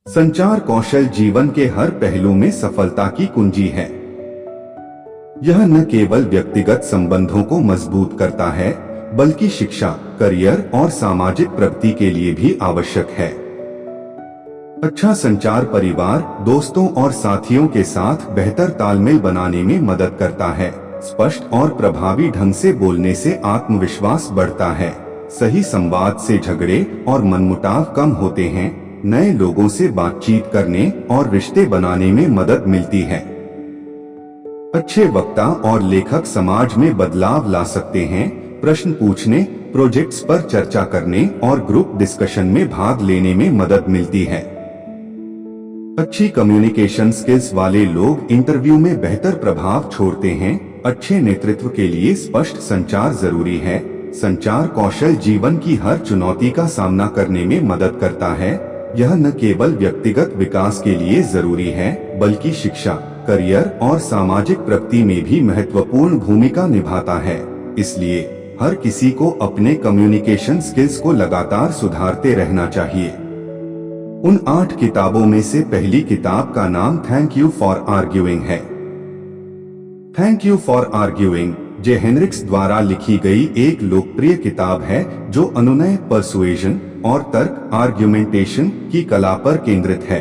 संचार कौशल जीवन के हर पहलू में सफलता की कुंजी है। यह न केवल व्यक्तिगत संबंधों को मजबूत करता है, बल्कि शिक्षा, करियर और सामाजिक प्रगति के लिए भी आवश्यक है। अच्छा संचार परिवार, दोस्तों और साथियों के साथ बेहतर तालमेल बनाने में मदद करता है। स्पष्ट और प्रभावी ढंग से बोलने से आत्मविश्वास बढ़ता है। सही संवाद से झगड़े और मनमुटाव कम होते हैं। नए लोगों से बातचीत करने और रिश्ते बनाने में मदद मिलती है। अच्छे वक्ता और लेखक समाज में बदलाव ला सकते हैं। प्रश्न पूछने, प्रोजेक्ट्स पर चर्चा करने और ग्रुप डिस्कशन में भाग लेने में मदद मिलती है। अच्छी कम्युनिकेशन स्किल्स वाले लोग इंटरव्यू में बेहतर प्रभाव छोड़ते हैं। अच्छे नेतृत्व के लिए स्पष्ट संचार जरूरी है। संचार कौशल जीवन की हर चुनौती का सामना करने में मदद करता है। यह न केवल व्यक्तिगत विकास के लिए जरूरी है, बल्कि शिक्षा, करियर और सामाजिक प्रगति में भी महत्वपूर्ण भूमिका निभाता है। इसलिए हर किसी को अपने कम्युनिकेशन स्किल्स को लगातार सुधारते रहना चाहिए। उन 8 किताबों में से पहली किताब का नाम थैंक यू फॉर आर्ग्यूइंग है। Thank you for arguing J Henriques द्वारा लिखी गई एक लोकप्रिय किताब है, जो अनुनय, पर्सुएशन और तर्क, आर्ग्यूमेंटेशन की कला पर केंद्रित है।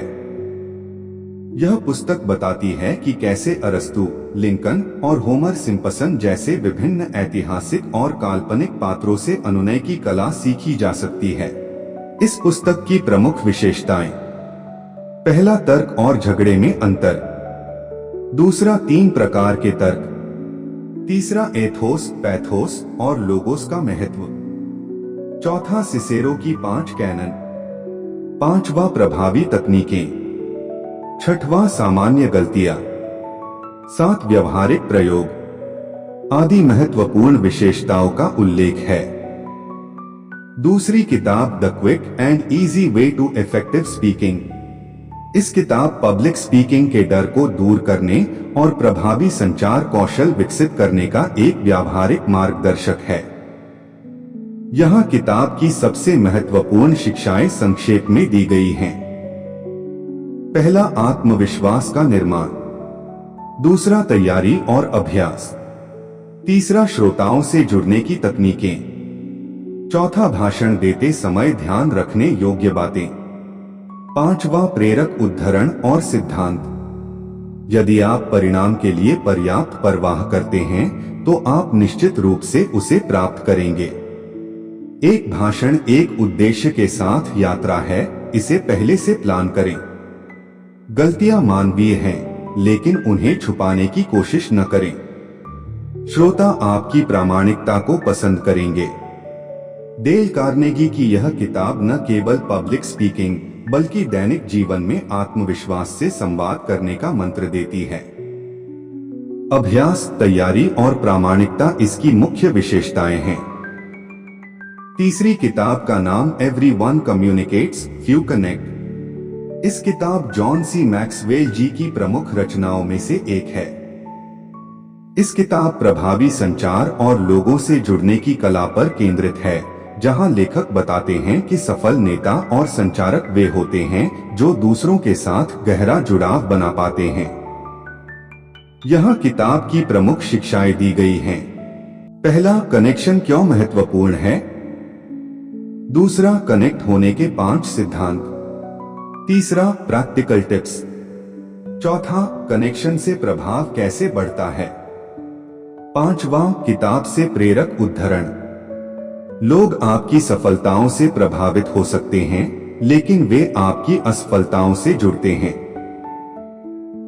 यह पुस्तक बताती है कि कैसे अरस्तु, लिंकन और होमर सिम्पसन जैसे विभिन्न ऐतिहासिक और काल्पनिक पात्रों से अनुनय की कला सीखी जा सकती है। इस पुस्तक की प्रमुख विशेषताएं: पहला, तर्क और झगड़े में अंतर। दूसरा, 3 प्रकार के तर्क। तीसरा, एथोस, पैथोस और लोगोस का महत्व। चौथा, सिसेरो की 5 कैनन। पांचवा, प्रभावी तकनीकें। छठवां, सामान्य गलतियां। 7, व्यवहारिक प्रयोग आदि महत्वपूर्ण विशेषताओं का उल्लेख है। दूसरी किताब the quick and easy way to effective speaking. इस किताब पब्लिक स्पीकिंग के डर को दूर करने और प्रभावी संचार कौशल विकसित करने का एक व्यावहारिक मार्गदर्शक है। यहाँ किताब की सबसे महत्वपूर्ण शिक्षाएं संक्षेप में दी गई हैं। पहला, आत्मविश्वास का निर्माण। दूसरा, तैयारी और अभ्यास। तीसरा, श्रोताओं से जुड़ने की तकनीकें। चौथा, भाषण देते समय ध्यान रखने योग्य बातें। पांचवा, प्रेरक उद्धरण और सिद्धांत। यदि आप परिणाम के लिए पर्याप्त परवाह करते हैं, तो आप निश्चित रूप से उसे प्राप्त करेंगे। एक भाषण एक उद्देश्य के साथ यात्रा है, इसे पहले से प्लान करें। गलतियां मानवीय हैं, लेकिन उन्हें छुपाने की कोशिश न करें। श्रोता आपकी प्रामाणिकता को पसंद करेंगे। डेल कार्नेगी की यह किताब न केवल पब्लिक स्पीकिंग, बल्कि दैनिक जीवन में आत्मविश्वास से संवाद करने का मंत्र देती है। अभ्यास, तैयारी और प्रामाणिकता इसकी मुख्य विशेषताएं हैं। तीसरी किताब का नाम एवरीवन कम्युनिकेट्स, फ्यू कनेक्ट। इस किताब जॉन सी मैक्सवेल जी की प्रमुख रचनाओं में से एक है। इस किताब प्रभावी संचार और लोगों से जुड़ने की कला पर केंद्रित है, जहां लेखक बताते हैं कि सफल नेता और संचारक वे होते हैं जो दूसरों के साथ गहरा जुड़ाव बना पाते हैं। यहां किताब की प्रमुख शिक्षाएं दी गई हैं। पहला, कनेक्शन क्यों महत्वपूर्ण है। दूसरा, कनेक्ट होने के 5 सिद्धांत। तीसरा, प्रैक्टिकल टिप्स। चौथा, कनेक्शन से प्रभाव कैसे बढ़ता है। पांचवा, किताब से प्रेरक उद्धरण। लोग आपकी सफलताओं से प्रभावित हो सकते हैं, लेकिन वे आपकी असफलताओं से जुड़ते हैं।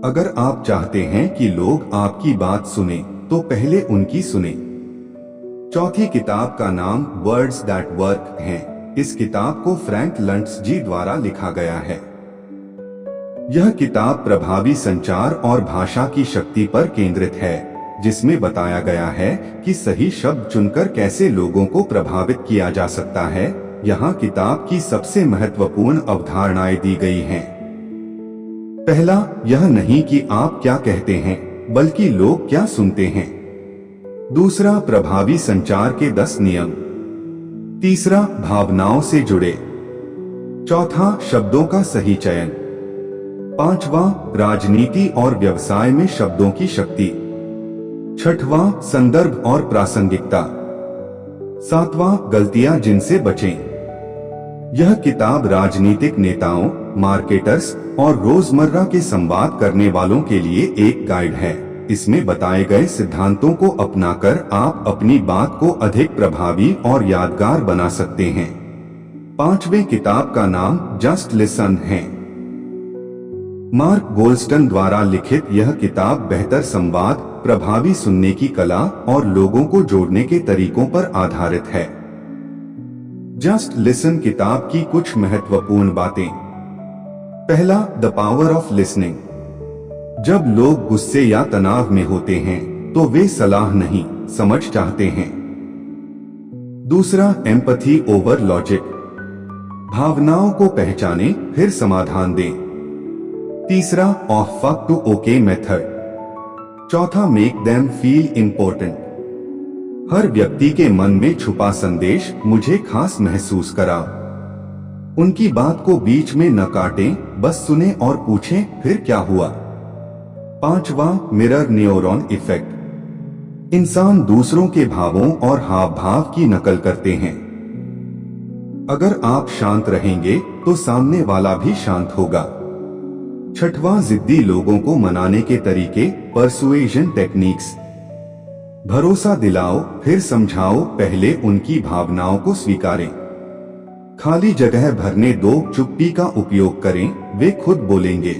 अगर आप चाहते हैं कि लोग आपकी बात सुने, तो पहले उनकी सुने। चौथी किताब का नाम वर्ड्स दैट वर्क है। इस किताब को फ्रैंक लंट्स जी द्वारा लिखा गया है। यह किताब प्रभावी संचार और भाषा की शक्ति पर केंद्रित है, जिसमें बताया गया है कि सही शब्द चुनकर कैसे लोगों को प्रभावित किया जा सकता है। यहाँ किताब की सबसे महत्वपूर्ण अवधारणाएं दी गई हैं। पहला, यह नहीं कि आप क्या कहते हैं, बल्कि लोग क्या सुनते हैं। दूसरा, प्रभावी संचार के 10 नियम। तीसरा, भावनाओं से जुड़े। चौथा, शब्दों का सही चयन। पांचवा, राजनीति और व्यवसाय में शब्दों की शक्ति। छठवां, संदर्भ और प्रासंगिकता। सातवां, गलतियां जिनसे बचें। यह किताब राजनीतिक नेताओं, मार्केटर्स और रोजमर्रा के संवाद करने वालों के लिए एक गाइड है। इसमें बताए गए सिद्धांतों को अपनाकर आप अपनी बात को अधिक प्रभावी और यादगार बना सकते हैं। पांचवें किताब का नाम जस्ट लिसन है। मार्क गोल्डस्टन द्वारा लिखित यह किताब बेहतर संवाद, प्रभावी सुनने की कला और लोगों को जोड़ने के तरीकों पर आधारित है। जस्ट लिसन किताब की कुछ महत्वपूर्ण बातें। पहला, द पावर ऑफ लिसनिंग। जब लोग गुस्से या तनाव में होते हैं तो वे सलाह नहीं, समझ चाहते हैं। दूसरा, एम्पैथी ओवर लॉजिक। भावनाओं को पहचानें फिर समाधान दें। तीसरा, ऑफ फक टू ओके मेथड। चौथा, मेक देम फील इम्पोर्टेंट। हर व्यक्ति के मन में छुपा संदेश मुझे खास महसूस करा। उनकी बात को बीच में न काटें, बस सुने और पूछें फिर क्या हुआ। पांचवा, मिरर न्यूरॉन इफेक्ट। इंसान दूसरों के भावों और हाव भाव की नकल करते हैं। अगर आप शांत रहेंगे तो सामने वाला भी शांत होगा। छठवां, जिद्दी लोगों को मनाने के तरीके, परसुएजन टेक्निक्स। भरोसा दिलाओ फिर समझाओ, पहले उनकी भावनाओं को स्वीकारें। खाली जगह भरने दो, चुप्पी का उपयोग करें, वे खुद बोलेंगे।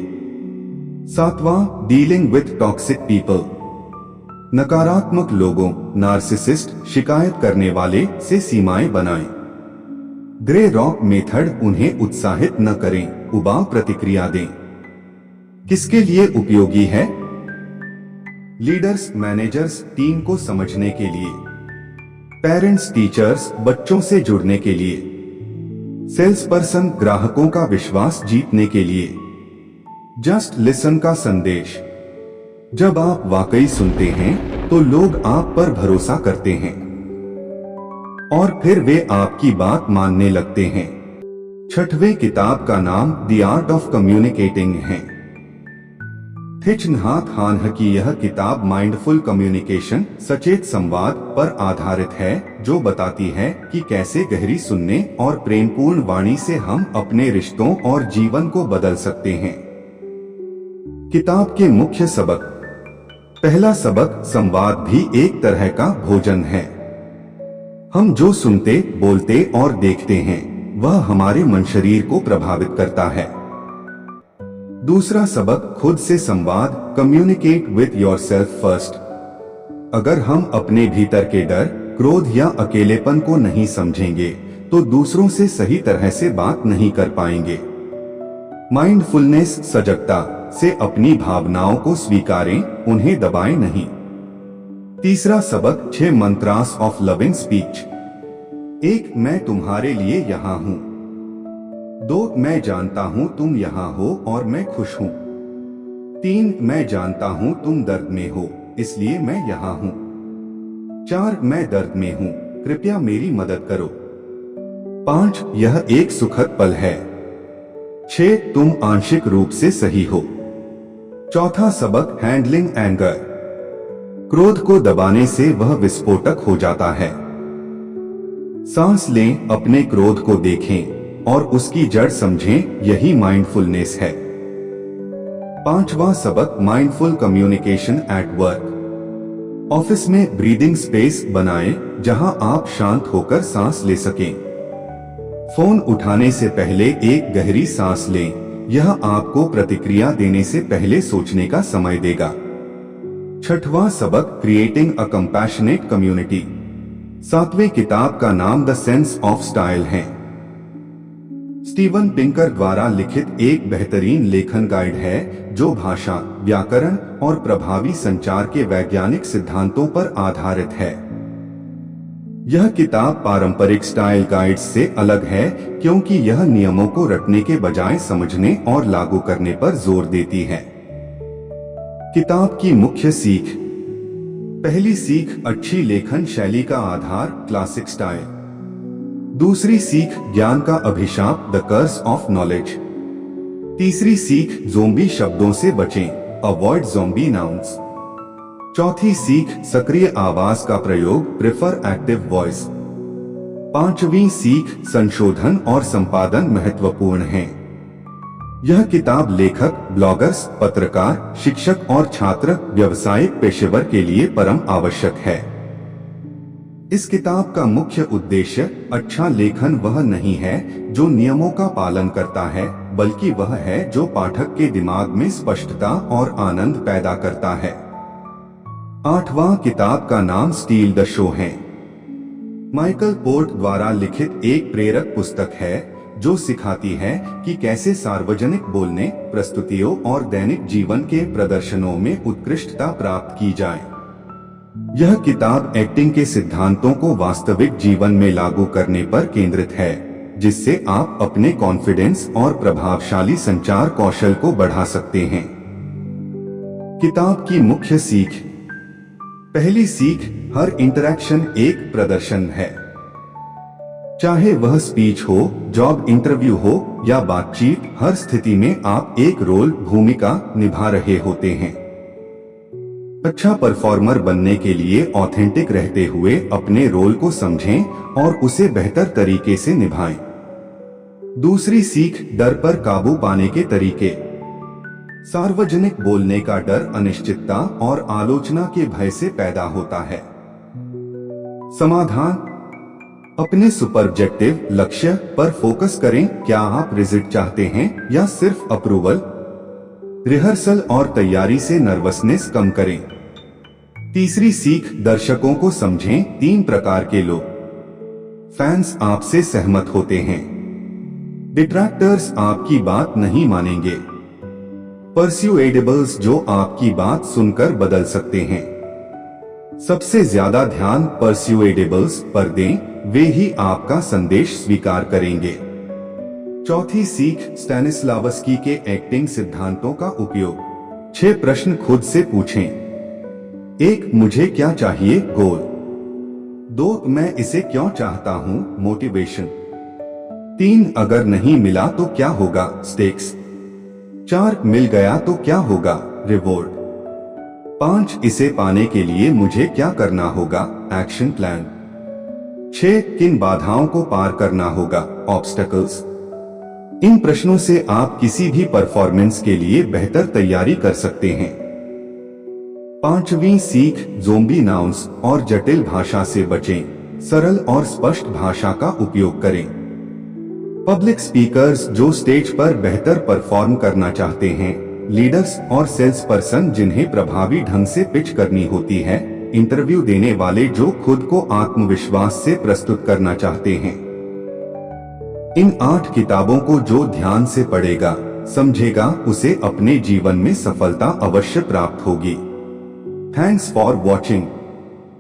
सातवां, डीलिंग विथ टॉक्सिक पीपल। नकारात्मक लोगों, नार्सिसिस्ट, शिकायत करने वाले से सीमाएं बनाएं। ग्रे रॉक मेथड, उन्हें उत्साहित न करें, उबाऊ प्रतिक्रिया दें। किसके लिए उपयोगी है? लीडर्स, मैनेजर्स, टीम को समझने के लिए। पेरेंट्स, टीचर्स, बच्चों से जुड़ने के लिए। सेल्स पर्सन, ग्राहकों का विश्वास जीतने के लिए। जस्ट लिसन का संदेश। जब आप वाकई सुनते हैं तो लोग आप पर भरोसा करते हैं और फिर वे आपकी बात मानने लगते हैं। छठवें किताब का नाम द आर्ट ऑफ कम्युनिकेटिंग है। थिच नाथ हान की यह किताब माइंडफुल कम्युनिकेशन, सचेत संवाद पर आधारित है, जो बताती है कि कैसे गहरी सुनने और प्रेमपूर्ण वाणी से हम अपने रिश्तों और जीवन को बदल सकते हैं। किताब के मुख्य सबक। पहला सबक, संवाद भी एक तरह का भोजन है। हम जो सुनते, बोलते और देखते हैं वह हमारे मन शरीर को प्रभावित करता है। दूसरा सबक, खुद से संवाद, कम्युनिकेट विथ योरसेल्फ फर्स्ट। अगर हम अपने भीतर के डर, क्रोध या अकेलेपन को नहीं समझेंगे तो दूसरों से सही तरह से बात नहीं कर पाएंगे। माइंडफुलनेस, सजगता से अपनी भावनाओं को स्वीकारें, उन्हें दबाएं नहीं। तीसरा सबक, 6 मंत्रास ऑफ लविंग स्पीच। 1, मैं तुम्हारे लिए यहाँ हूँ। 2, मैं जानता हूँ तुम यहाँ हो और मैं खुश हूँ। 3, मैं जानता हूँ तुम दर्द में हो, इसलिए मैं यहाँ हूँ। 4, मैं दर्द में हूँ, कृपया मेरी मदद करो। 5, यह एक सुखद पल है। 6, तुम आंशिक रूप से सही हो। चौथा सबक, हैंडलिंग एंगर। क्रोध को दबाने से वह विस्फोटक हो जाता है। सांस लें, अपने क्रोध को देखें और उसकी जड़ समझें, यही माइंडफुलनेस है। पांचवा सबक, mindful communication at work. Office में ब्रीदिंग स्पेस बनाएं, जहां आप शांत होकर सांस ले सकें। फोन उठाने से पहले एक गहरी सांस लें, यह आपको प्रतिक्रिया देने से पहले सोचने का समय देगा। छठवां सबक, क्रिएटिंग अ कंपैशनेट कम्युनिटी। 7वें किताब का नाम द सेंस ऑफ स्टाइल है। स्टीवन पिंकर द्वारा लिखित एक बेहतरीन लेखन गाइड है जो भाषा, व्याकरण और प्रभावी संचार के वैज्ञानिक सिद्धांतों पर आधारित है। यह किताब पारंपरिक स्टाइल गाइड्स से अलग है क्योंकि यह नियमों को रटने के बजाय समझने और लागू करने पर जोर देती है। किताब की मुख्य सीख। पहली सीख, अच्छी लेखन शैली का आधार, क्लासिक स्टाइल। दूसरी सीख, ज्ञान का अभिशाप, द कर्स ऑफ नॉलेज। तीसरी सीख, ज़ोंबी शब्दों से बचें, अवॉइड ज़ोंबी नाउन्स। चौथी सीख, सक्रिय आवाज का प्रयोग, प्रेफर एक्टिव वॉइस। पांचवी सीख, संशोधन और संपादन महत्वपूर्ण है। यह किताब लेखक, ब्लॉगर्स, पत्रकार, शिक्षक और छात्र, व्यावसायिक पेशेवर के लिए परम आवश्यक है। इस किताब का मुख्य उद्देश्य अच्छा लेखन वह नहीं है जो नियमों का पालन करता है, बल्कि वह है जो पाठक के दिमाग में स्पष्टता और आनंद पैदा करता है। आठवां किताब का नाम स्टील द शो है। माइकल पोर्ट द्वारा लिखित एक प्रेरक पुस्तक है जो सिखाती है कि कैसे सार्वजनिक बोलने, प्रस्तुतियों और दैनिक जीवन के प्रदर्शनों में उत्कृष्टता प्राप्त की जाए। यह किताब एक्टिंग के सिद्धांतों को वास्तविक जीवन में लागू करने पर केंद्रित है, जिससे आप अपने कॉन्फिडेंस और प्रभावशाली संचार कौशल को बढ़ा सकते हैं। किताब की मुख्य सीख। पहली सीख, हर इंटरैक्शन एक प्रदर्शन है। चाहे वह स्पीच हो, जॉब इंटरव्यू हो या बातचीत, हर स्थिति में आप एक रोल, भूमिका निभा रहे होते हैं। अच्छा परफॉर्मर बनने के लिए ऑथेंटिक रहते हुए अपने रोल को समझें और उसे बेहतर तरीके से निभाएं। दूसरी सीख, डर पर काबू पाने के तरीके। सार्वजनिक बोलने का डर अनिश्चितता और आलोचना के भय से पैदा होता है। समाधान, अपने सुपरजेक्टिव लक्ष्य पर फोकस करें। क्या आप रिजल्ट चाहते हैं या सिर्फ अप्रूवल? रिहर्सल और तैयारी से नर्वसनेस कम करें। तीसरी सीख, दर्शकों को समझें। 3 प्रकार के लोग। फैंस आपसे सहमत होते हैं। डिट्रैक्टर्स आपकी बात नहीं मानेंगे। परस्यूएडेबल्स जो आपकी बात सुनकर बदल सकते हैं। सबसे ज्यादा ध्यान परस्यूएडेबल्स पर दें, वे ही आपका संदेश स्वीकार करेंगे। चौथी सीख, स्टैनिस्लावस्की के एक्टिंग सिद्धांतों का उपयोग। 6 प्रश्न खुद से पूछें। 1, मुझे क्या चाहिए, गोल। 2, मैं इसे क्यों चाहता हूं, मोटिवेशन। 3, अगर नहीं मिला तो क्या होगा, स्टेक्स। 4, मिल गया तो क्या होगा, रिवॉर्ड। 5, इसे पाने के लिए मुझे क्या करना होगा, एक्शन प्लान। 6, किन बाधाओं को पार करना होगा, ऑब्स्टेकल्स। इन प्रश्नों से आप किसी भी परफॉर्मेंस के लिए बेहतर तैयारी कर सकते हैं। पांचवी सीख, ज़ोंबी नाउन्स और जटिल भाषा से बचें। सरल और स्पष्ट भाषा का उपयोग करें। पब्लिक स्पीकर्स जो स्टेज पर बेहतर परफॉर्म करना चाहते हैं, लीडर्स और सेल्स पर्सन जिन्हें प्रभावी ढंग से पिच करनी होती है, इंटरव्यू देने वाले जो खुद को आत्मविश्वास से प्रस्तुत करना चाहते हैं। इन 8 किताबों को जो ध्यान से पढ़ेगा, समझेगा, उसे अपने जीवन में सफलता अवश्य प्राप्त होगी। Thanks for watching.